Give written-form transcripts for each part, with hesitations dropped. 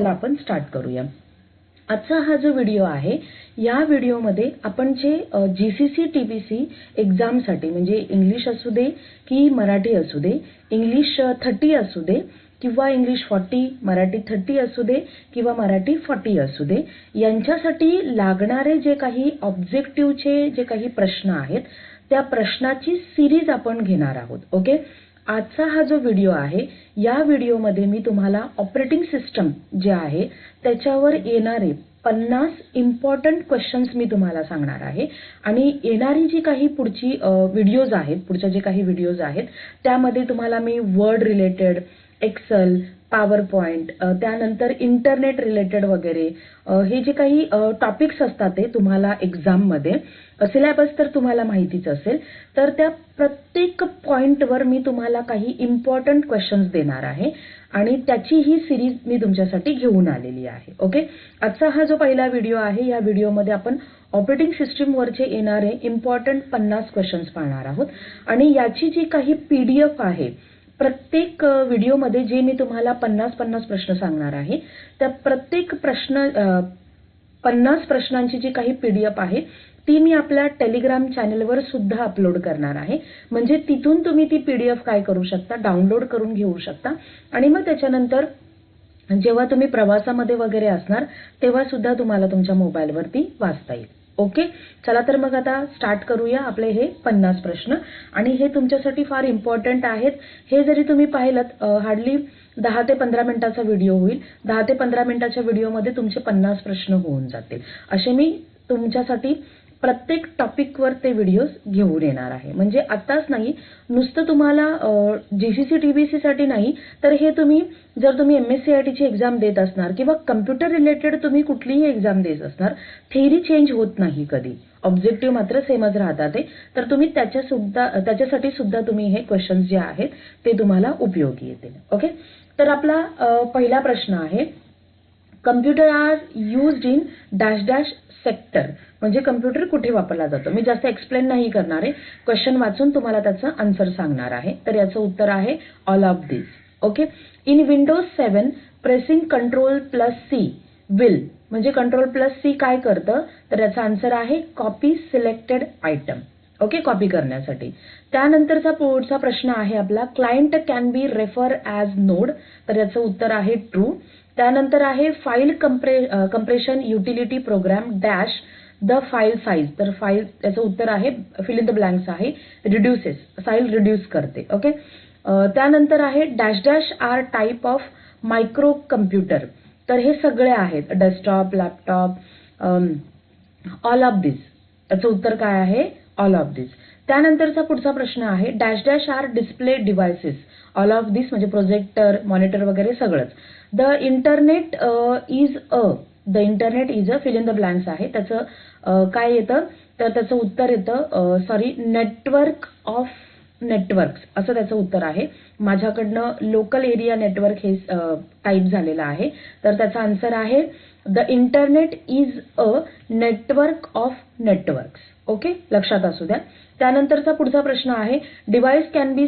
चला आपण स्टार्ट करूया। आजचा हा जो व्हिडिओ आहे या व्हिडिओमध्ये आपण जे जीसीसी टीबीसी एक्झामसाठी म्हणजे इंग्लिश असू दे की मराठी असू दे, इंग्लिश 30 असू दे किंवा इंग्लिश 40, मराठी 30 असू दे किंवा मराठी 40 असू दे, यांच्यासाठी लागणारे जे काही ऑब्जेक्टिव्हचे जे काही प्रश्न आहेत त्या प्रश्नाची सिरीज आपण घेणार आहोत। ओके, आजचा हा जो व्हिडिओ आहे या व्हिडिओमध्ये मी तुम्हाला ऑपरेटिंग सिस्टम जे आहे त्याच्यावर येणारे 50 इम्पॉर्टंट क्वेश्चन्स मी तुम्हाला सांगणार आहे आणि येणारी जी काही पुढची व्हिडिओज आहेत, पुढच्या जे काही व्हिडिओज आहेत त्यामध्ये तुम्हाला मी Word related, Excel, PowerPoint, त्यानंतर इंटरनेट रिलेटेड वगैरे हे जे काही टॉपिक्स असतात ते तुम्हाला एक्झाममध्ये सिलेबस तर तुम्हाला माहितीच असेल, तर त्या प्रत्येक पॉइंटवर मी तुम्हाला काही इम्पॉर्टंट क्वेश्चन्स देणार आहे आणि त्याची ही सिरीज मी तुमच्यासाठी घेऊन आलेली आहे। ओके, आजचा हा जो पहिला व्हिडिओ आहे या व्हिडिओमध्ये आपण ऑपरेटिंग सिस्टीमवरचे येणारे इम्पॉर्टंट 50 क्वेश्चन्स पाहणार आहोत आणि याची जी काही PDF आहे, प्रत्येक व्हिडिओमध्ये जे मी तुम्हाला 50 प्रश्न सांगणार आहे त्या प्रत्येक 50 प्रश्नांची जी काही PDF आहे ती मी आपल्या टेलिग्राम चॅनलवर सुद्धा अपलोड करणार आहे, म्हणजे तिथून तुम्ही ती PDF काय करू शकता, डाउनलोड करून घेऊ शकता आणि मग त्याच्यानंतर जेव्हा तुम्ही प्रवासामध्ये वगैरे असणार तेव्हा सुद्धा तुम्हाला तुमच्या मोबाईलवरती वाचता येईल। ओके, चला तर मग आता स्टार्ट करूया आपले हे 50 प्रश्न आणि हे तुमच्यासाठी फार इम्पॉर्टंट आहेत। हे जरी तुम्ही पाहिलत हार्डली 10 ते 15 मिनिटाचा व्हिडिओ होईल, 10 ते 15 मिनिटाच्या व्हिडिओमध्ये तुमचे 50 प्रश्न होऊन जातील असे मी तुमच्यासाठी प्रत्येक टॉपिकवर ते व्हिडिओज घेऊन येणार आहे। म्हणजे आताच नाही, नुसतं तुम्हाला जीसीसी टीबीसी साठी नाही तर हे तुम्ही जर तुम्ही MSCIT ची एक्झाम देत असणार किंवा कम्प्युटर रिलेटेड तुम्ही कुठलीही एक्झाम देत असणार, थेअरी चेंज होत नाही कधी, ऑब्जेक्टिव्ह मात्र सेमच राहतात ते, तर तुम्ही त्याच्यासाठी सुद्धा तुम्ही हे क्वेश्चन्स जे आहेत ते तुम्हाला उपयोगी येतील। ओके, तर आपला पहिला प्रश्न आहे, computer are used in dash dash sector, म्हणजे कम्प्युटर कुठे वापरला जातो। मी जास्त एक्सप्लेन नाही करणार आहे, क्वेश्चन वाचून तुम्हाला त्याचं आन्सर सांगणार आहे। तर याचं उत्तर आहे all of this. Okay, in Windows 7 pressing Ctrl+C will, म्हणजे Ctrl+C काय करतं, तर याचा आन्सर आहे copy selected item. Okay, copy करण्यासाठी। त्यानंतरचा पुढचा प्रश्न आहे आपला, client can be refer as node, तर याचं उत्तर आहे ट्रू। त्यानंतर आहे file compression utility program dash the file size, तर फाईल त्याचं उत्तर आहे फिल इन द ब्लँक्स आहे रिड्युसेस, फाईल रिड्यूस करते। ओके, त्यानंतर आहे dash dash are type of micro computer, तर हे सगळे आहेत desktop, laptop, all of this, याचं उत्तर काय आहे ऑल ऑफ दिस। त्यानंतरचा पुढचा प्रश्न आहे, dash dash are display devices, all of this म्हणजे प्रोजेक्टर, मॉनिटर वगैरे सगळंच। The internet is a fill in the blanks आहे, त्याचं काय येतं, तर त्याचं उत्तर येतं नेटवर्क ऑफ नेटवर्क्स असं त्याचं उत्तर आहे। माझ्याकडनं लोकल एरिया नेटवर्क हे टाईप झालेलं आहे, तर त्याचा आन्सर आहे the internet is a network of networks. Okay, लक्षात असू द्या। त्यानंतरचा पुढचा प्रश्न आहे, device can be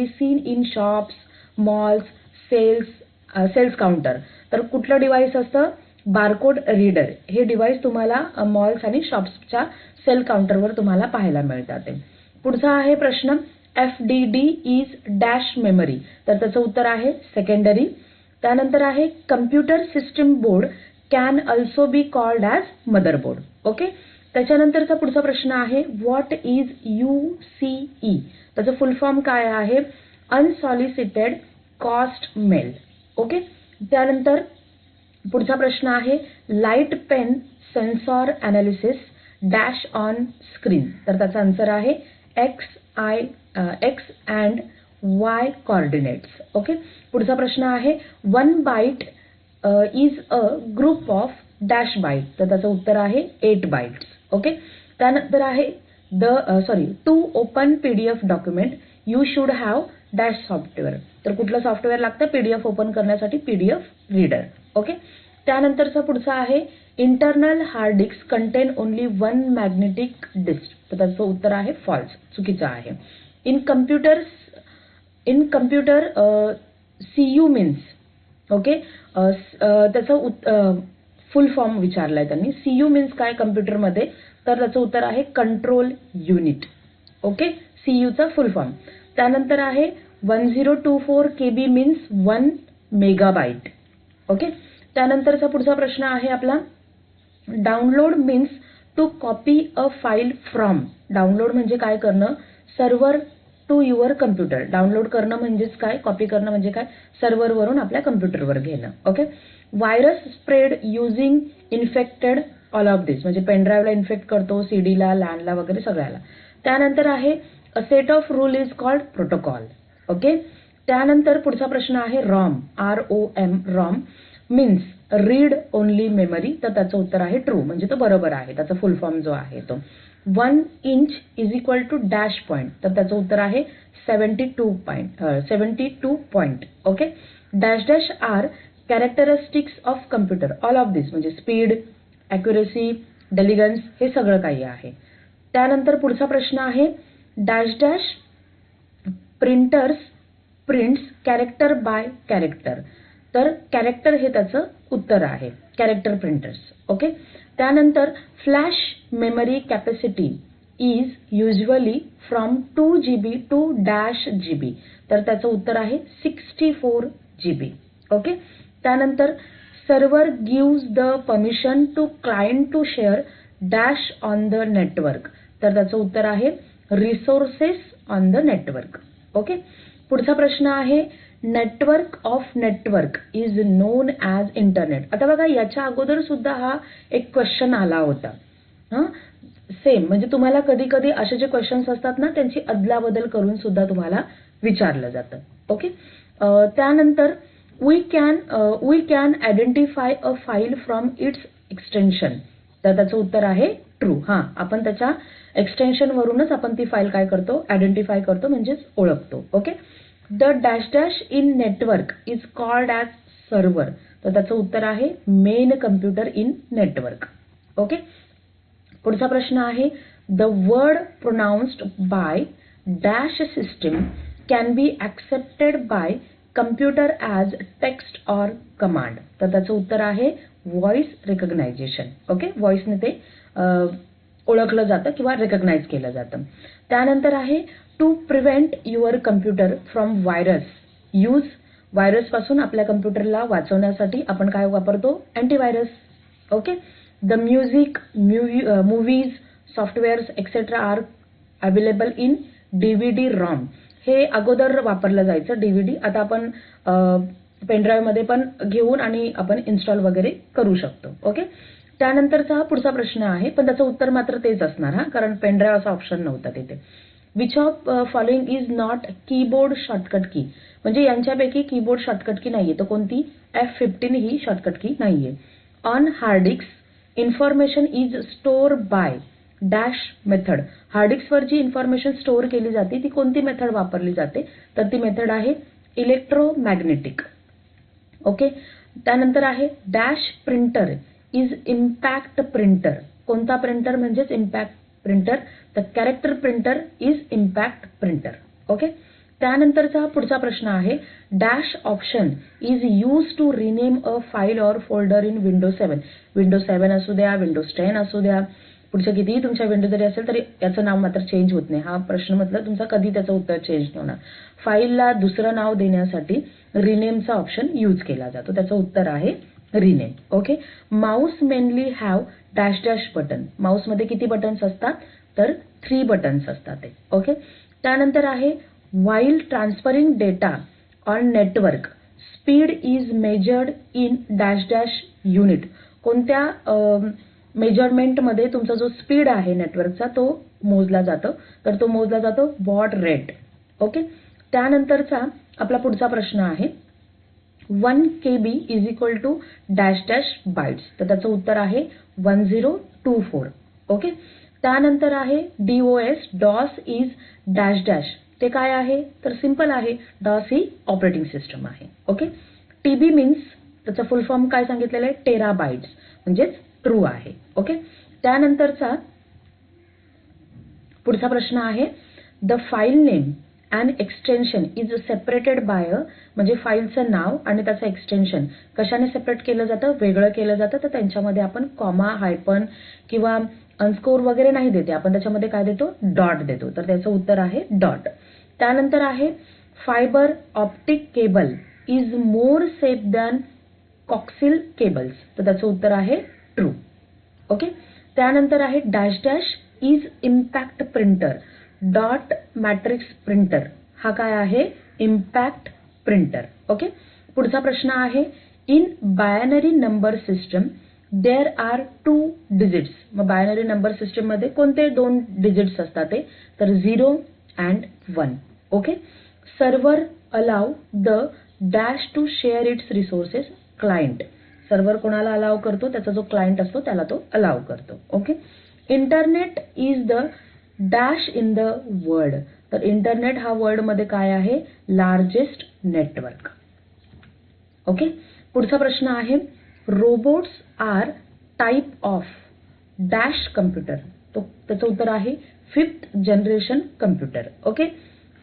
seen in shops, malls, sales counter, तर कुठलं डिव्हाइस असतं, बारकोड रीडर, हे डिव्हाइस तुम्हाला मॉल्स आणि शॉप्सच्या सेल काउंटरवर तुम्हाला पाहायला मिळतात। पुढचा आहे प्रश्न, FDD इज डॅश मेमरी, तर त्याचं उत्तर आहे सेकंडरी। त्यानंतर आहे computer system board can also be called as motherboard. Okay, त्याच्यानंतरचा पुढचा प्रश्न आहे, व्हॉट इज UCE, त्याचं फुल फॉर्म काय आहे, अनसॉलिसिटेड कॉस्ट मेल। ओके, त्यानंतर पुढचा प्रश्न आहे, light pen sensor analysis dash on screen, तर त्याचा आन्सर आहे X and Y coordinates. Okay, पुढचा प्रश्न आहे, 1 byte is a group of dash byte, तर त्याचं उत्तर आहे 8 बाईट्स। ओके, त्यानंतर आहे to open PDF document you should have dash software, तर कुठलं सॉफ्टवेअर लागतं PDF ओपन करण्यासाठी, PDF रीडर। ओके, त्यानंतरचा पुढचा आहे, internal hard disk contain only 1 magnetic disk, तर त्याचं उत्तर आहे फॉल्स, चुकीचं आहे। In computer CU means okay. त्याचं फुल फॉर्म विचारलाय त्यांनी. CU मीन्स काय कम्प्युटरमध्ये, तर त्याचं उत्तर आहे कंट्रोल युनिट. ओके, CUचा फुल फॉर्म. त्यानंतर आहे 1024 KB मीन्स 1 मेगाबाईट. ओके. त्यानंतरचा पुढचा प्रश्न आहे आपला download means to copy a file from. Download म्हणजे काय करणं, server to your computer. Download करणं म्हणजेच काय, कॉपी करणं म्हणजे काय, सर्व्हरवरून आपल्या कम्प्युटरवर घेणं. Okay. Virus spread using infected all of this, म्हणजे पेनड्राईव्हला इन्फेक्ट करतो, सीडीला, लॅनला वगैरे सगळ्याला. त्यानंतर आहे a set of rule is called protocol. Okay. त्यानंतर पुढचा प्रश्न आहे ROM, ROM, ROM means read only memory, तर त्याचं उत्तर आहे ट्रू, म्हणजे तो बरोबर आहे. त्याचा फुल फॉर्म जो आहे तो 1 inch is equal to dash point, तर त्याचं उत्तर आहे 72 point. Okay. Dash dash are characteristics of computer, all of this म्हणजे स्पीड, ॲक्युरेसी, डेलिगन्स, हे सगळं काही आहे. त्यानंतर पुढचा प्रश्न आहे dash dash printers prints character by character, तर कॅरेक्टर हे त्याचं उत्तर आहे, कॅरेक्टर प्रिंटर्स. ओके. त्यानंतर flash memory capacity is usually from 2 GB to dash GB, तर त्याचं उत्तर आहे 64 GB. ओके. त्यानंतर server gives the permission to client to share dash on the network, तर त्याचं उत्तर आहे resources on the network. Okay. पुढचा प्रश्न आहे network of network is known as internet. आता बघा, याच्या अगोदर सुद्धा हा एक क्वेश्चन आला होता. सेम, म्हणजे तुम्हाला कधी कधी असे जे क्वेश्चन्स असतात ना, त्यांची अदलाबदल करून सुद्धा तुम्हाला विचारलं जातं. ओके. त्यानंतर we can identify a file from its extension, तर त्याचं उत्तर आहे ट्रू. आपण त्याच्या एक्सटेन्शनवरूनच आपण ती फाईल काय करतो, आयडेंटिफाय करतो, म्हणजेच ओळखतो. Okay. The dash dash in network is called as server, तर त्याचं उत्तर आहे main computer in network. Okay. पुढचा प्रश्न आहे the word pronounced by dash system can be accepted by computer as text or command, तर त्याचं उत्तर आहे व्हॉइस रिकग्नायझेशन. ओके. व्हॉइसने ते ओळखलं जातं किंवा रिकग्नाइज केलं जातं. त्यानंतर आहे to prevent your computer from virus use, व्हायरसपासून आपल्या कम्प्युटरला वाचवण्यासाठी आपण काय वापरतो, antivirus. Okay. The music, movies, softwares etcetera are available in DVD ROM, हे अगोदर वापरलं जायचं DVD, आता आपण पेनड्राईव्हमध्ये पण घेऊन आणि आपण इन्स्टॉल वगैरे करू शकतो. ओके. त्यानंतरचा पुढचा प्रश्न आहे, पण त्याचं उत्तर मात्र तेच असणार, कारण पेनड्राईव्ह असा ऑप्शन नव्हता तिथे. Which of following is not keyboard shortcut की, म्हणजे यांच्यापैकी कीबोर्ड शॉर्टकट की नाहीये, तर कोणती, F15 ही शॉर्टकट की नाहीये. On hard disk information is store by dash method, hard डिस्कवर जी इन्फॉर्मेशन स्टोअर केली जाते ती कोणती मेथड वापरली जाते, तर ती मेथड आहे इलेक्ट्रोमॅग्नेटिक. ओके. त्यानंतर आहे dash printer is impact printer, कोणता प्रिंटर म्हणजेच इम्पॅक्ट प्रिंटर, तर character printer is impact printer. Okay. त्यानंतरचा पुढचा प्रश्न आहे dash option is use to rename a file or folder in Windows 7. Windows 7 असू द्या, विंडोज 10 असू द्या, पुढच्या कितीही तुमच्या विंडो जरी असेल तरी याचं नाव मात्र चेंज होत नाही. हा प्रश्न म्हटलं तुमचा कधी त्याचं उत्तर चेंज नाही होणार. फाईलला दुसरं नाव देण्यासाठी रिनेमचा ऑप्शन यूज केला जातो, त्याचं उत्तर आहे rename. Okay. Mouse mainly have dash dash button, माऊसमध्ये किती बटन्स असतात, तर 3 बटन्स असतात ते. ओके. त्यानंतर आहे while transferring data on network speed is measured in dash dash unit, कोणत्या मेजरमेंटमध्ये तुमचा जो स्पीड आहे नेटवर्कचा तो मोजला जातो, तर तो मोजला जातो बॉड रेट. ओके. त्यानंतरचा आपला पुढचा प्रश्न आहे 1 KB is equal to dash dash bytes, तर त्याचं उत्तर आहे 1024. ओके. त्यानंतर आहे DOS इज डॅश डॅश, ते काय आहे, तर सिंपल आहे, DOS ही ऑपरेटिंग सिस्टम आहे. ओके. TB मीन्स त्याचा फुल फॉर्म काय सांगितलेलं आहे, टेराबाइट्स, म्हणजेच ट्रू आहे. ओके. त्यानंतरचा पुढचा प्रश्न आहे the file name and extension is separated by म्हणजे फाईलचं नाव आणि त्याचं एक्सटेन्शन कशाने सेपरेट केलं जातं, वेगळं केलं जातं, तर त्यांच्यामध्ये आपण कॉमा, हायफन किंवा अंडरस्कोर वगैरे नाही देते, आपण त्याच्यामध्ये काय देतो, डॉट देतो. तर त्याचं उत्तर आहे डॉट. त्यानंतर आहे fibre optic cable is more safe than coaxial cables, तर त्याचं उत्तर आहे ट्रू. ओके. त्यानंतर आहे dash dash is impact printer dot matrix printer, हा काय आहे, इम्पॅक्ट प्रिंटर. ओके. पुढचा प्रश्न आहे in binary number system there are 2 digits, मग बायनरी नंबर सिस्टम मध्ये कोणते 2 डिजिट्स असतात ते, तर 0 and 1. Okay. Server allow the dash to share its resources client, server कोणाला अलाव करतो, त्याचा जो क्लायंट असतो त्याला तो अलाव करतो. Okay. Internet is the dash in the world, तर इंटरनेट हा वर्ल्ड मध्ये काय आहे, लार्जेस्ट नेटवर्क. ओके. पुढचा प्रश्न आहे robots are type of dash computer, तो त्याचं उत्तर आहे 5th generation computer. Okay.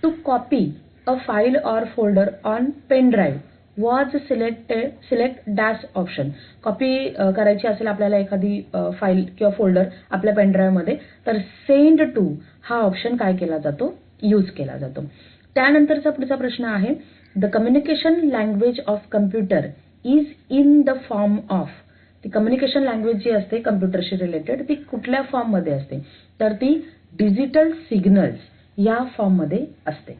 To copy a file or folder on pen drive was select dash option, copy करायची असेल आपल्याला एखादी फाईल किंवा फोल्डर आपल्या पेन ड्राईव्हमध्ये, तर सेंड टू हा ऑप्शन काय केला जातो, यूज केला जातो. त्यानंतरचा पुढचा प्रश्न आहे the communication language of computer is in the form of, ती कम्युनिकेशन लँग्वेज जी असते कम्प्युटरशी रिलेटेड ती कुठल्या फॉर्म मध्ये असते, तर ती डिजिटल सिग्नल्स या फॉर्म मध्ये असते.